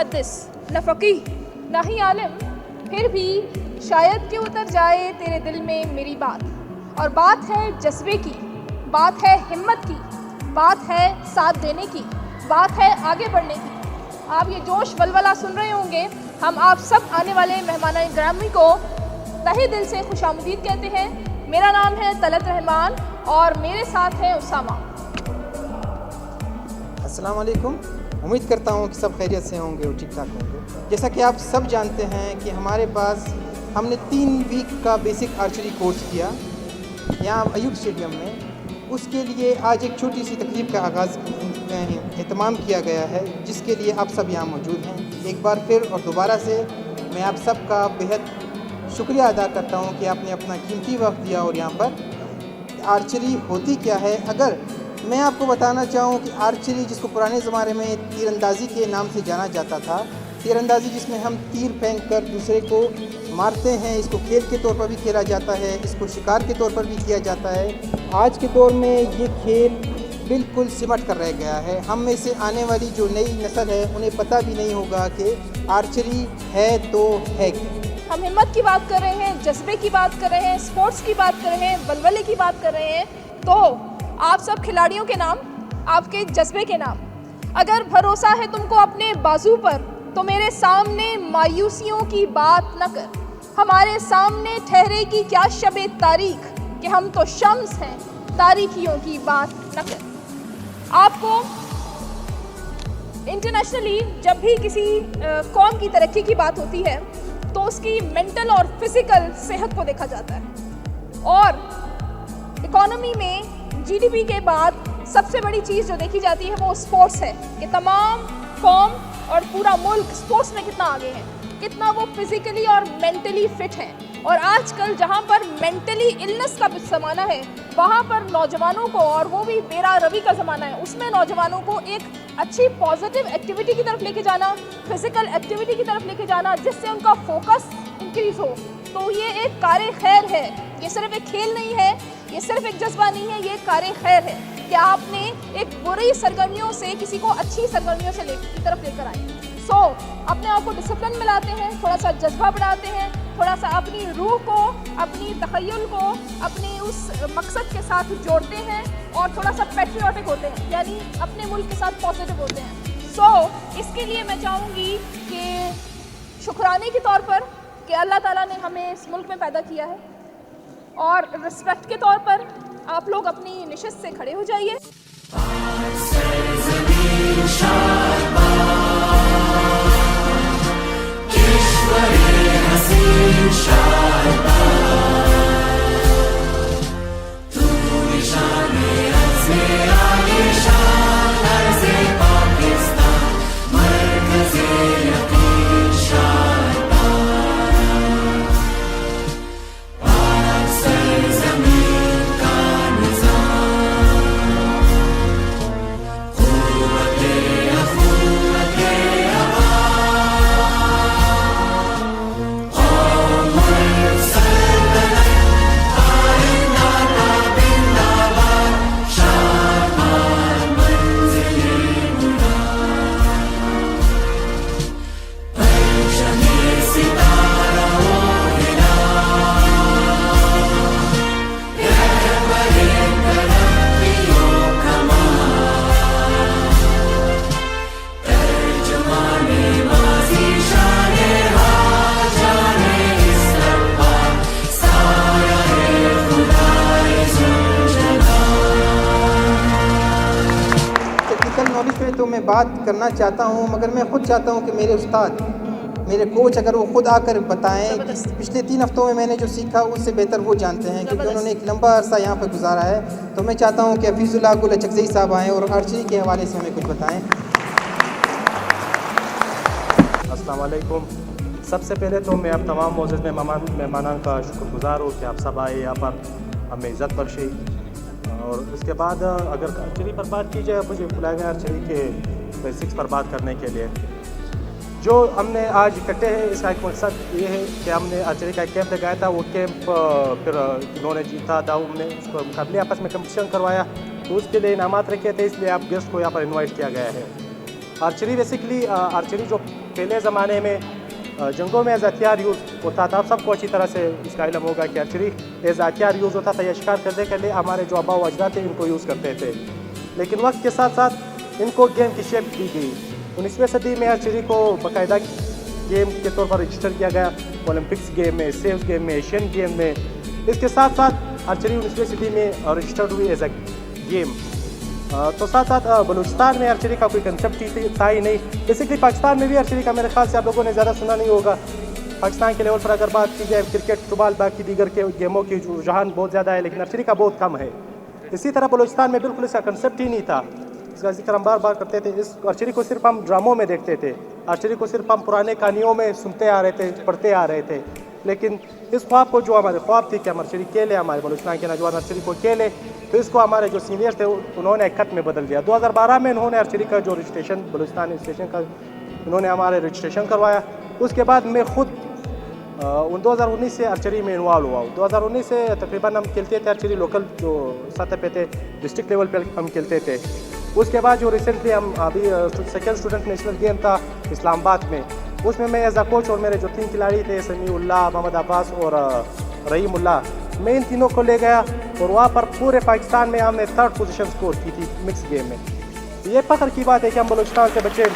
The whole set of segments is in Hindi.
मुहद्दिस, न फ़क़ीह, न ही आलिम, फिर भी शायद कि उतर जाए तेरे दिल में मेरी बात। और बात है जज्बे की, बात है हिम्मत की, बात है साथ देने की, बात है आगे बढ़ने की। आप ये जोश वलवला सुन रहे होंगे। हम आप सब आने वाले मेहमान ग्रामी को तहे दिल से खुशामदीद कहते हैं। मेरा नाम है तलत रहमान और मेरे साथ है उसामा। अस्सलाम वालेकुम। उम्मीद करता हूँ कि सब खैरियत से होंगे और ठीक ठाक होंगे। जैसा कि आप सब जानते हैं कि हमारे पास हमने 3 वीक का बेसिक आर्चरी कोर्स किया यहाँ अयूब स्टेडियम में। उसके लिए आज एक छोटी सी तकरीब का आगाज़ एहतमाम किया गया है, जिसके लिए आप सब यहाँ मौजूद हैं। एक बार फिर और दोबारा से मैं आप सब का बेहद शुक्रिया अदा करता हूँ कि आपने अपना कीमती वक्त दिया। और यहाँ पर आर्चरी होती क्या है, अगर मैं आपको बताना चाहूँ कि आर्चरी, जिसको पुराने ज़माने में तीरंदाज़ी के नाम से जाना जाता था, तीरंदाज़ी जिसमें हम तीर फेंक कर दूसरे को मारते हैं, इसको खेल के तौर पर भी खेला जाता है, इसको शिकार के तौर पर भी किया जाता है। आज के दौर में ये खेल बिल्कुल सिमट कर रह गया है। हम में से आने वाली जो नई नस्ल है उन्हें पता भी नहीं होगा कि आर्चरी है तो है क्या। हम हिम्मत की बात कर रहे हैं, जज्बे की बात कर रहे हैं, स्पोर्ट्स की बात कर रहे हैं, वलवले की बात कर रहे हैं। तो आप सब खिलाड़ियों के नाम, आपके जज्बे के नाम, अगर भरोसा है तुमको अपने बाजू पर, तो मेरे सामने मायूसियों की बात न कर। हमारे सामने ठहरे की क्या शबे तारीख कि हम तो शम्स हैं, तारीखियों की बात न कर। आपको इंटरनेशनली जब भी किसी कौम की तरक्की की बात होती है तो उसकी मेंटल और फिजिकल सेहत को देखा जाता है। और इकोनॉमी में जीडीपी के बाद सबसे बड़ी चीज़ जो देखी जाती है वो स्पोर्ट्स है कि तमाम कौम और पूरा मुल्क स्पोर्ट्स में कितना आगे है, कितना वो फिजिकली और मेंटली फिट है। और आजकल जहाँ पर मेंटली इलनेस का ज़माना है, वहाँ पर नौजवानों को, और वो भी बेरा रवि का ज़माना है, उसमें नौजवानों को एक अच्छी पॉजिटिव एक्टिविटी की तरफ लेके जाना, फिजिकल एक्टिविटी की तरफ लेके जाना, जिससे उनका फोकस इंक्रीज हो। तो ये एक कारे खैर है, ये सिर्फ एक खेल नहीं है, ये सिर्फ एक जज्बा नहीं है, ये कारे खैर है कि आपने एक बुरी सरगर्मियों से किसी को अच्छी सरगर्मियों से की तरफ लेकर आए। अपने आप को डिसिप्लिन में लाते हैं, थोड़ा सा जज्बा बढ़ाते हैं, थोड़ा सा अपनी रूह को, अपनी तखय्युल को अपने उस मकसद के साथ जोड़ते हैं और थोड़ा सा पैट्रियोटिक होते हैं, यानी अपने मुल्क के साथ पॉजिटिव होते हैं। इसके लिए मैं चाहूँगी कि शुक्राने के तौर पर कि अल्लाह ताला ने हमें इस मुल्क में पैदा किया है, और रिस्पेक्ट के तौर पर आप लोग अपनी निशिस्त से खड़े हो जाइए। तो मैं बात करना चाहता हूँ, मगर मैं ख़ुद चाहता हूँ कि मेरे उस्ताद, मेरे कोच, अगर वो ख़ुद आकर बताएं कि पिछले 3 हफ्तों में मैंने जो सीखा उससे बेहतर वो जानते हैं, क्योंकि उन्होंने एक लंबा अरसा यहाँ पर गुजारा है। तो मैं चाहता हूँ कि हफीजुल्लाह गुल अचकज़ई साहब आएँ और आर्चरी के हवाले से हमें कुछ बताएँ। अस्सलाम वालेकुम। सबसे पहले तो मैं आप तमाम मोअज़्ज़ज़ मेहमानान का शुक्रगुज़ार हूँ कि आप सब आए यहाँ पर, हमें इज़्ज़त बख्शी। और उसके बाद अगर आर्चरी पर बात की जाए, मुझे बुलाया गया आर्चरी के बेसिक्स पर बात करने के लिए। जो हमने आज इकट्ठे हैं, इसका एक मकसद ये है कि हमने आर्चरी का एक कैंप लगाया था। वो कैंप फिर इन्होंने जीता था, हमने उसको मुकाबले आपस में कंपटीशन करवाया, तो उसके लिए इनामात रखे थे, इसलिए आप गेस्ट को यहाँ पर इन्वाइट किया गया है। आर्चरी बेसिकली आर्चरी जो पहले ज़माने में जंगों में एज हथियार यूज़ होता था। आप सबको अच्छी तरह से इसका इल्म होगा कि आर्चरी एज हथियार यूज़ होता था या शिकार करने के लिए हमारे जो आबा व अजदाद थे इनको यूज़ करते थे। लेकिन वक्त के साथ साथ इनको गेम की शेप दी गई। 19वीं सदी में आर्चरी को बाकायदा गेम के तौर पर रजिस्टर किया गया, ओलंपिक्स गेम में, सेव्स गेम में, एशियन गेम में। इसके साथ साथ आर्चरी 19वीं सदी में रजिस्टर्ड हुई एज अ गेम। तो साथ साथ बलूचिस्तान में आर्चरी का कोई कंसेप्ट था ही नहीं। बेसिकली पाकिस्तान में भी आर्चरी का मेरे ख्याल से आप लोगों ने ज़्यादा सुना नहीं होगा। पाकिस्तान के लेवल पर अगर बात की जाए क्रिकेट, फुटबॉल, बाकी दीगर के गेमों की रुझान बहुत ज़्यादा है, लेकिन आर्चरी का बहुत कम है। इसी तरह बलूचिस्तान में बिल्कुल इसका कंसेप्ट ही नहीं था। इसका जिक्र हम बार बार करते थे। इस आर्चरी को सिर्फ हम ड्रामों में देखते थे, आर्चरी को सिर्फ हम पुराने कहानियों में सुनते आ रहे थे, पढ़ते आ रहे थे। लेकिन इस ख्वाब को, जो हमारे ख्वाब थी कि हम आर्चरी खेलें, हमारे बलूचिस्तान के नौजवान आर्चरी को खेलें, तो इसको हमारे जो सीनियर थे उन्होंने एक खत में बदल दिया। 2012 में उन्होंने आर्चरी का जो रजिस्ट्रेशन, बलूचिस्तान रजिस्ट्रेशन का उन्होंने हमारे रजिस्ट्रेशन करवाया। उसके बाद मैं खुद 2019 से आर्चरी में इन्वॉल्व हुआ हूँ। 2019 से तकरीबन हम खेलते थे आर्चरी, लोकल जो सतह पे थे, डिस्ट्रिक्ट लेवल पे हम खेलते थे। उसके बाद जो रिसेंटली हम अभी सेकेंड स्टूडेंट नेशनल गेम था इस्लामाबाद में, उसमें मैं एज अ कोच और मेरे जो 3 खिलाड़ी थे, समीउल्लाह, मोहम्मद अब्बास और रहीमुल्लाह, मैं इन तीनों को ले गया और वहाँ पर पूरे पाकिस्तान में हमने 3rd पोजीशन स्कोर की थी मिक्स गेम में। ये फख्र की बात है कि हम बलूचिस्तान से बचे।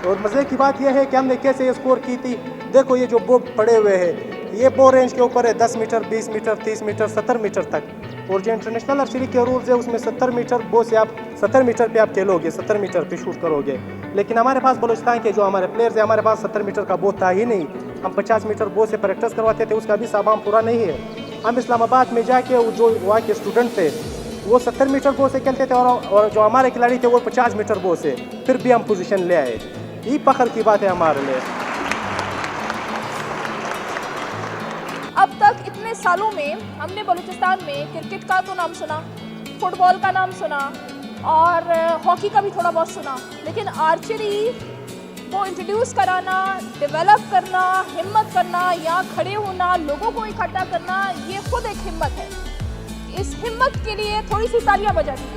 और मज़े की बात यह है कि हमने कैसे ये स्कोर की थी। देखो ये जो बो पड़े हुए हैं, ये बो रेंज के ऊपर है 10 मीटर, 20 मीटर, 30 मीटर, 70 मीटर तक। और जो इंटरनेशनल आर्चरी के रूल्स है उसमें 70 मीटर बो से आप 70 मीटर पे आप खेलोगे, 70 मीटर पे शूट करोगे। लेकिन हमारे पास बलूचिस्तान के जो हमारे प्लेयर्स हैं, हमारे पास 70 मीटर का बो था ही नहीं। हम 50 मीटर बो से प्रैक्टिस करवाते थे, उसका भी सामान पूरा नहीं है। हम इस्लामाबाद में जाके जो वहाँ के स्टूडेंट थे वो 70 मीटर बो से खेलते थे और जो हमारे खिलाड़ी थे वो 50 मीटर बो से, फिर भी हम पोजीशन ले आए। ये फख्र की बात है हमारे लिए। अब तक इतने सालों में हमने बलूचिस्तान में क्रिकेट का तो नाम सुना, फुटबॉल का नाम सुना और हॉकी का भी थोड़ा बहुत सुना, लेकिन आर्चरी को इंट्रोड्यूस कराना, डेवलप करना, हिम्मत करना, यहाँ खड़े होना, लोगों को इकट्ठा करना, ये खुद एक हिम्मत है। इस हिम्मत के लिए थोड़ी सी तालियां बजा दीजिए।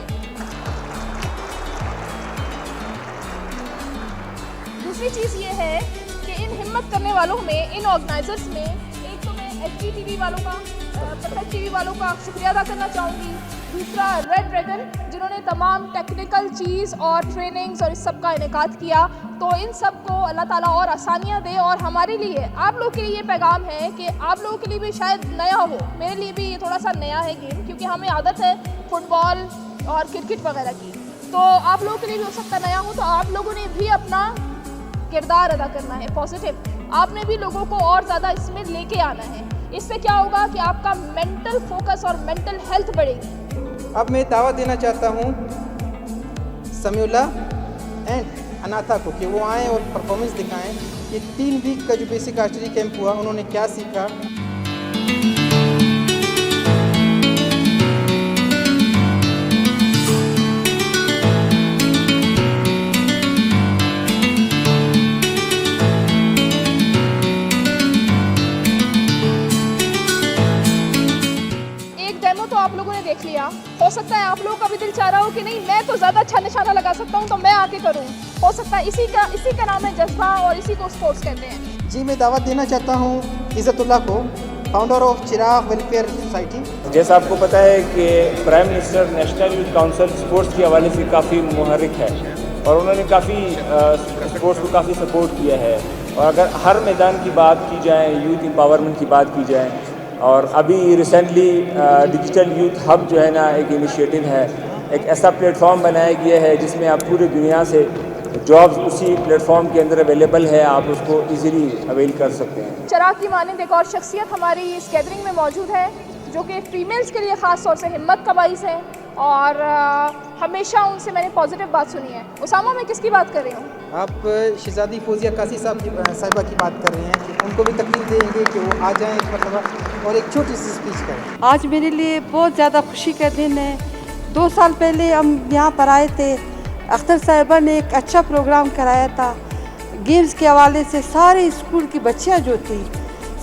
दूसरी चीज़ ये है कि इन हिम्मत करने वालों में, इन ऑर्गेनाइजर्स में, एक तो मैं HGTV वालों का, परफेक्ट TV वालों का शुक्रिया अदा करना चाहूँगी। दूसरा रेड ड्रैगन, जिन्होंने तमाम टेक्निकल चीज़ और ट्रेनिंग्स और इस सब का इनेकाद किया। तो इन सब को अल्लाह ताला और आसानियाँ दे। और हमारे लिए, आप लोग के लिए ये पैगाम है कि आप लोगों के लिए भी शायद नया हो, मेरे लिए भी ये थोड़ा सा नया है गेम, क्योंकि हमें आदत है फुटबॉल और क्रिकेट वगैरह की। तो आप लोगों के लिए भी हो सकता है नया हो, तो आप लोगों ने भी अपना किरदार अदा करना है पॉजिटिव। आपने भी लोगों को और ज़्यादा इसमें लेके आना है। इससे क्या होगा कि आपका मेंटल फोकस और मेंटल हेल्थ बढ़ेगी। अब मैं दावा देना चाहता हूँ समीउल्लाह एंड अनाथा को कि वो आएँ और परफॉर्मेंस दिखाएं कि 3 वीक का जो बेसिक आर्चरी कैंप हुआ उन्होंने क्या सीखा। आप लोगों ने देख लिया, हो सकता है आप लोगों का भी दिल चाह रहा हो कि नहीं मैं तो ज़्यादा अच्छा निशाना लगा सकता हूं, तो मैं आके करूं। हो सकता है इसी का नाम है जज्बा और इसी को स्पोर्ट्स कहते हैं। जी, मैं दावत देना चाहता हूं इज़्ज़तुल्लाह को, founder of Chirag welfare society. जैसा आपको पता है कि prime minister national youth council sports के हवाले से काफ़ी मुहर्रिक है और उन्होंने काफ़ी स्पोर्ट्स को काफ़ी सपोर्ट किया है। और अगर हर मैदान की बात की जाए, यूथ एम्पावरमेंट की बात की जाए, और अभी रिसेंटली डिजिटल यूथ हब जो है ना एक इनिशिएटिव है, एक ऐसा प्लेटफॉर्म बनाया गया है जिसमें आप पूरी दुनिया से जॉब्स उसी प्लेटफॉर्म के अंदर अवेलेबल है, आप उसको इजीली अवेल कर सकते हैं। चिराग की मानंद एक और शख्सियत हमारी इस गैदरिंग में मौजूद है जो कि फीमेल्स के लिए ख़ास तौर से हिम्मत का बाइस है और हमेशा उनसे मैंने पॉजिटिव बात सुनी है। उसामा, मैं किसकी बात कर रही हूँ? आप शहजादी फौजिया कासी साहिबा की बात कर रहे हैं कि उनको भी तकलीफ देंगे कि वो आ जाएँ एक मतलब और एक छोटी सी स्पीच करें। आज मेरे लिए बहुत ज़्यादा खुशी का दिन है। 2 साल पहले हम यहाँ पर आए थे, अख्तर साहिबा ने एक अच्छा प्रोग्राम कराया था गेम्स के हवाले से। सारे स्कूल की बच्चियाँ जो थी,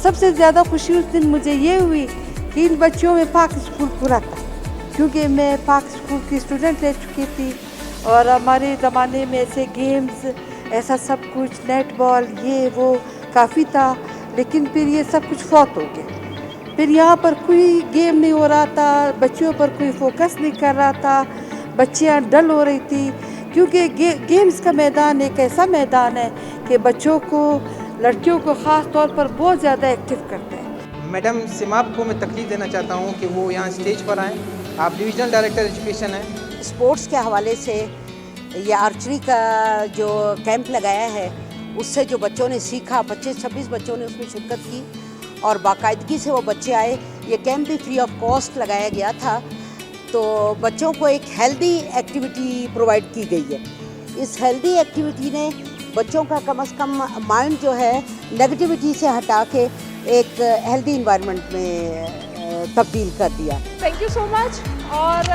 सबसे ज़्यादा खुशी उस दिन मुझे ये हुई कि इन बच्चियों में पाक स्कूल पूरा था, क्योंकि मैं पाक स्कूल की स्टूडेंट रह चुकी थी और हमारे ज़माने में ऐसे गेम्स ऐसा सब कुछ नेट बॉल ये वो काफ़ी था, लेकिन फिर ये सब कुछ फौत हो गया। फिर यहाँ पर कोई गेम नहीं हो रहा था, बच्चों पर कोई फोकस नहीं कर रहा था, बच्चियाँ डल हो रही थी, क्योंकि गेम्स का मैदान एक ऐसा मैदान है कि बच्चों को, लड़कियों को ख़ास तौर पर बहुत ज़्यादा एक्टिव करता है। मैडम सिमाब को मैं तकलीफ देना चाहता हूँ कि वो यहाँ स्टेज पर आएँ। आप डिविजनल डायरेक्टर एजुकेशन हैं। स्पोर्ट्स के हवाले से ये आर्चरी का जो कैंप लगाया है, उससे जो बच्चों ने सीखा, 25-26 बच्चों ने उसमें शिरकत की और बाकायदगी से वो बच्चे आए। ये कैंप भी फ्री ऑफ कॉस्ट लगाया गया था, तो बच्चों को एक हेल्दी एक्टिविटी प्रोवाइड की गई है। इस हेल्दी एक्टिविटी ने बच्चों का कम से कम माइंड जो है नेगेटिविटी से हटा के एक हेल्दी इन्वायरमेंट में तब्दील कर दिया। Thank you so much. और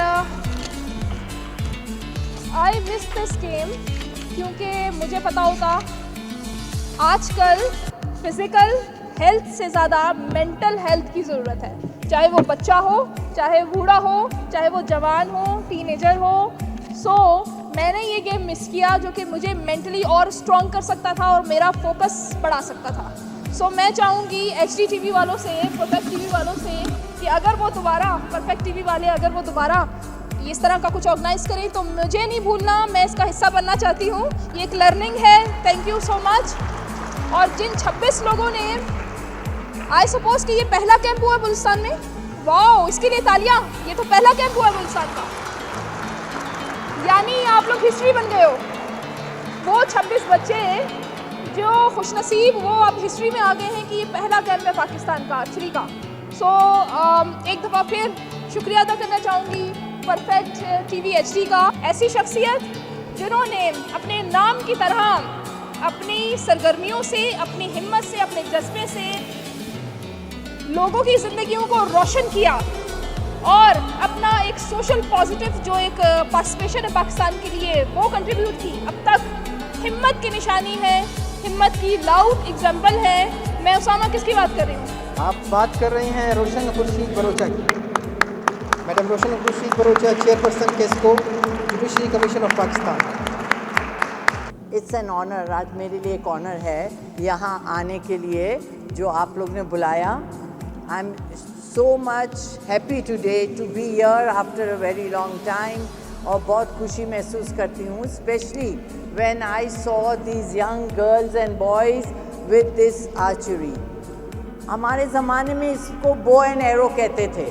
आई मिस दिस गेम, क्योंकि मुझे पता होता आजकल फिज़िकल हेल्थ से ज़्यादा मेंटल हेल्थ की ज़रूरत है, चाहे वो बच्चा हो, चाहे बूढ़ा हो, चाहे वो जवान हो, टीनेजर हो। सो मैंने ये गेम मिस किया जो कि मुझे मेंटली और स्ट्रॉन्ग कर सकता था और मेरा फोकस बढ़ा सकता था। सो मैं चाहूँगी HD TV वालों से, परफेक्ट TV वालों से कि अगर वो दोबारा, परफेक्ट TV वाले अगर वो दोबारा इस तरह का कुछ ऑर्गेनाइज करें तो मुझे नहीं भूलना, मैं इसका हिस्सा बनना चाहती हूँ। ये एक लर्निंग है। Thank you so much. और जिन 26 लोगों ने, आई सपोज कि ये पहला कैंप हुआ बलूचिस्तान में, वाओ, इसके लिए तालियां। ये तो पहला कैंप हुआ बलूचिस्तान का, यानी आप लोग हिस्ट्री बन गए हो। वो 26 बच्चे जो खुशनसीब, वो अब हिस्ट्री में आ गए हैं कि ये पहला कैंप है पाकिस्तान का आर्चरी का। सो एक दफ़ा फिर शुक्रिया अदा करना चाहूँगी परफेक्ट TV HD का। ऐसी शख्सियत जिन्होंने अपने नाम की तरह अपनी सरगर्मियों से, अपनी हिम्मत से, अपने जज्बे से लोगों की ज़िंदगियों को रोशन किया और अपना एक सोशल पॉजिटिव जो एक पार्टिसिपेशन है पाकिस्तान के लिए, वो कंट्रीब्यूट की। अब तक हिम्मत की निशानी है, हिम्मत की लाउड एग्जाम्पल है। मैं उसामा किसकी बात कर रही हूँ? आप बात कर रही हैं रोशन खुर्शीद बरोचा की। मैडम रोशन खुर्शीद बरोचा, चेयरपर्सन केस्को, judiciary commission of Pakistan. It's an honour, आज मेरे लिए एक ऑनर है यहाँ आने के लिए जो आप लोग ने बुलाया। I am so much happy today to be here after a very long time और बहुत खुशी महसूस करती हूँ, especially when I saw these young girls and boys with this archery। हमारे ज़माने में इसको बो एंड एरो कहते थे,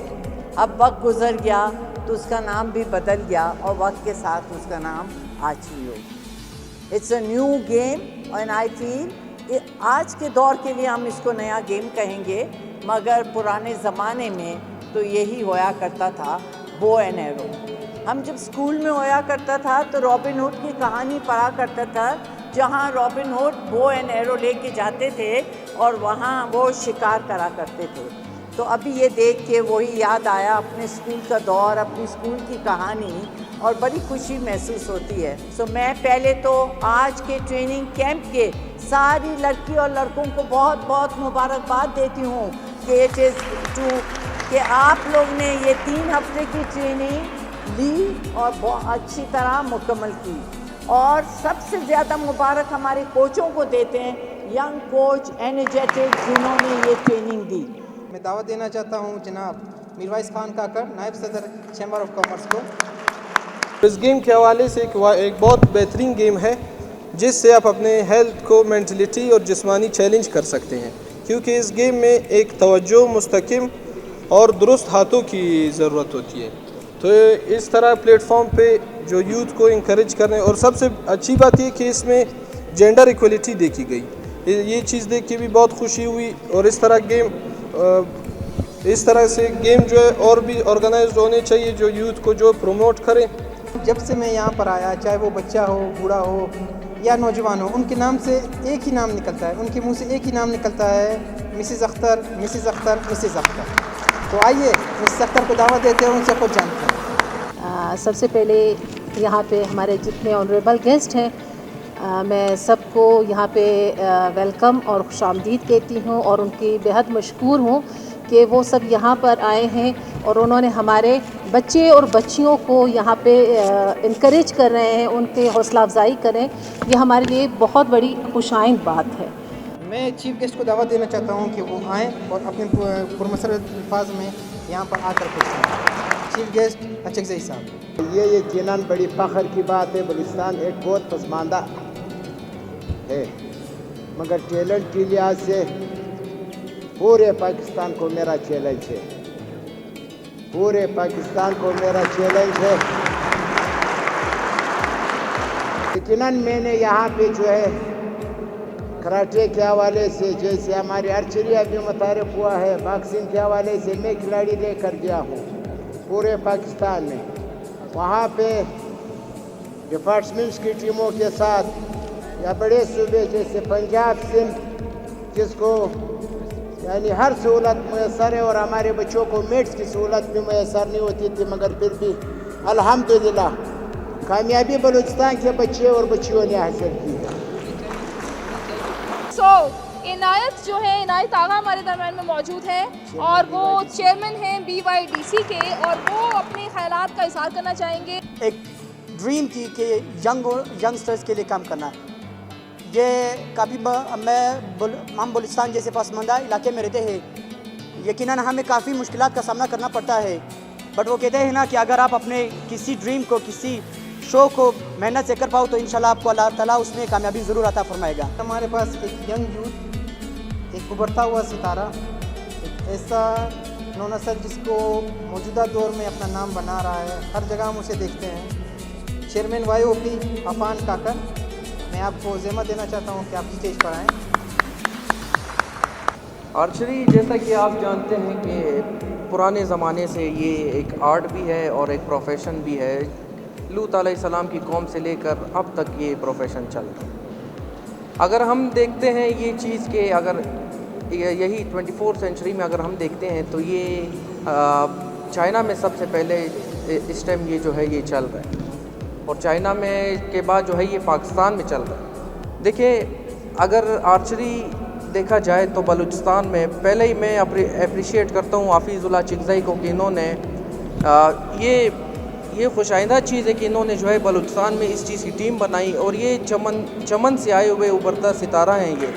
अब वक्त गुज़र गया तो उसका नाम भी बदल गया और वक्त के साथ उसका नाम आर्चरी हो गया। It's a new game and I feel आज के दौर के लिए हम इसको नया गेम कहेंगे, मगर पुराने ज़माने में तो यही होया करता था, बो एंड एरो। हम जब स्कूल में होया करता था तो रॉबिन हुड की कहानी पढ़ा करता था, जहाँ robin hood bow and arrow लेके जाते थे और वहाँ वो शिकार करा करते थे। तो अभी ये देख के वही याद आया, अपने स्कूल का दौर, अपनी स्कूल की कहानी, और बड़ी खुशी महसूस होती है। सो मैं पहले तो आज के ट्रेनिंग कैंप के सारी लड़की और लड़कों को बहुत बहुत मुबारकबाद देती हूँ कि आप लोग ने ये 3 हफ्ते की ट्रेनिंग ली और बहुत अच्छी तरह मुकम्मल की। और सबसे ज़्यादा मुबारक हमारे कोचों को देते हैं, यंग कोच एनर्जेटिक, जिन्होंने ये ट्रेनिंग दी। मैं दावत देना चाहता हूँ जनाब मीरवाइस खान काकर, नायब सदर चैम्बर ऑफ कॉमर्स को। इस गेम के हवाले से एक बहुत बेहतरीन गेम है जिससे आप अपने हेल्थ को, मेंटलिटी और जिस्मानी चैलेंज कर सकते हैं, क्योंकि इस गेम में एक तवज्जो, मुस्तकिम और दुरुस्त हाथों की ज़रूरत होती है। तो इस तरह प्लेटफॉर्म पे जो यूथ को इंकरेज करने, और सबसे अच्छी बात ये कि इसमें जेंडर इक्वलिटी देखी गई, ये चीज़ देख के भी बहुत खुशी हुई। और इस तरह से गेम जो है और भी ऑर्गेनाइज्ड होने चाहिए जो यूथ को जो प्रमोट करें। जब से मैं यहाँ पर आया, चाहे वो बच्चा हो, बूढ़ा हो या नौजवान हो, उनके नाम से एक ही नाम निकलता है, उनके मुंह से एक ही नाम निकलता है, Mrs Akhtar, Mrs Akhtar, Mrs Akhtar. तो आइए मिसेस अख्तर को दावत देते हैं, उनसे कुछ जानते हैं। सबसे पहले यहाँ पे हमारे जितने ऑनरेबल गेस्ट हैं, मैं सबको यहाँ पे वेलकम और खुशामदीद कहती हूँ और उनकी बेहद मशकूर हूँ कि वो सब यहाँ पर आए हैं और उन्होंने हमारे बच्चे और बच्चियों को यहाँ पे इनकरेज कर रहे हैं, उनके हौसला अफजाई करें, ये हमारे लिए बहुत बड़ी खुशाइंद बात है। मैं चीफ गेस्ट को दावत देना चाहता हूँ कि वो आएँ और अपने पुरमसरत अल्फाज में यहाँ पर आकर पेश चीफ गेस्ट अचकज़ई साहब। ये यकीनन बड़ी फ़ख्र की बात है। बलूचिस्तान एक बहुत पसमानदा है, मगर टैलेंट के लिहाज से पूरे पाकिस्तान को मेरा चैलेंज है, पूरे पाकिस्तान को मेरा चैलेंज है। यकीनन मैंने यहाँ पे जो है कराटे के हवाले से, जैसे हमारी आर्चरी अभी मुतारिफ हुआ है, बॉक्सिंग के हवाले से मैं खिलाड़ी लेकर गया हूँ पूरे पाकिस्तान में। वहाँ पे डिपार्टमेंट्स की टीमों के साथ या बड़े सूबे जैसे पंजाब, सिंध, जिसको यानी हर सहूलत मैसर है और हमारे बच्चों को मेट्स की सहूलत भी मैसर नहीं होती थी, मगर फिर भी अल्हम्दुलिल्लाह कामयाबी बलूचिस्तान के बच्चे और बच्चियों ने हासिल की है। इनायत जो है, इनायत आगा हमारे दरम्यान में मौजूद है और वो चेयरमैन हैं BYDC के, और वो अपने ख्यालात का इजहार करना चाहेंगे। एक ड्रीम थी कि यंगस्टर्स के लिए काम करना है। ये कभी हम बलूचिस्तान जैसे पसमानदा इलाके में रहते हैं, यकीनन हमें काफ़ी मुश्किलात का सामना करना पड़ता है, बट वो कहते हैं ना कि अगर आप अपने किसी ड्रीम को, किसी शो को मेहनत से कर पाओ तो इंशाल्लाह आपको अल्लाह ताला उसमें कामयाबी ज़रूर अता फरमाएगा। हमारे पास एक यंग यूथ, एक उभरता हुआ सितारा, एक ऐसा नौनसर जिसको मौजूदा दौर में अपना नाम बना रहा है, हर जगह हम उसे देखते हैं। चेयरमैन YOP अफान काकर, मैं आपको ज़ेमा देना चाहता हूँ कि आप स्टेज पर आएँ। आर्चरी जैसा कि आप जानते हैं कि पुराने ज़माने से ये एक आर्ट भी है और एक प्रोफेशन भी है। लूत अलैहिस्सलाम की कौम से लेकर अब तक ये प्रोफेशन चल रहा है। अगर हम देखते हैं ये चीज़ के, अगर यही 24th सेंचुरी में अगर हम देखते हैं तो ये चाइना में सबसे पहले इस टाइम ये जो है ये चल रहा है, और चाइना में के बाद जो है ये पाकिस्तान में चल रहा है। देखिए, अगर आर्चरी देखा जाए तो बलूचिस्तान में पहले ही मैं अप्रिशिएट करता हूँ हाफिज़ुल्लाह चिकज़ई को कि इन्होंने ये खुशाइंदा चीज़ है कि इन्होंने जो है बलूचिस्तान में इस चीज़ की टीम बनाई, और ये चमन से आए हुए उभरता सितारा हैं ये।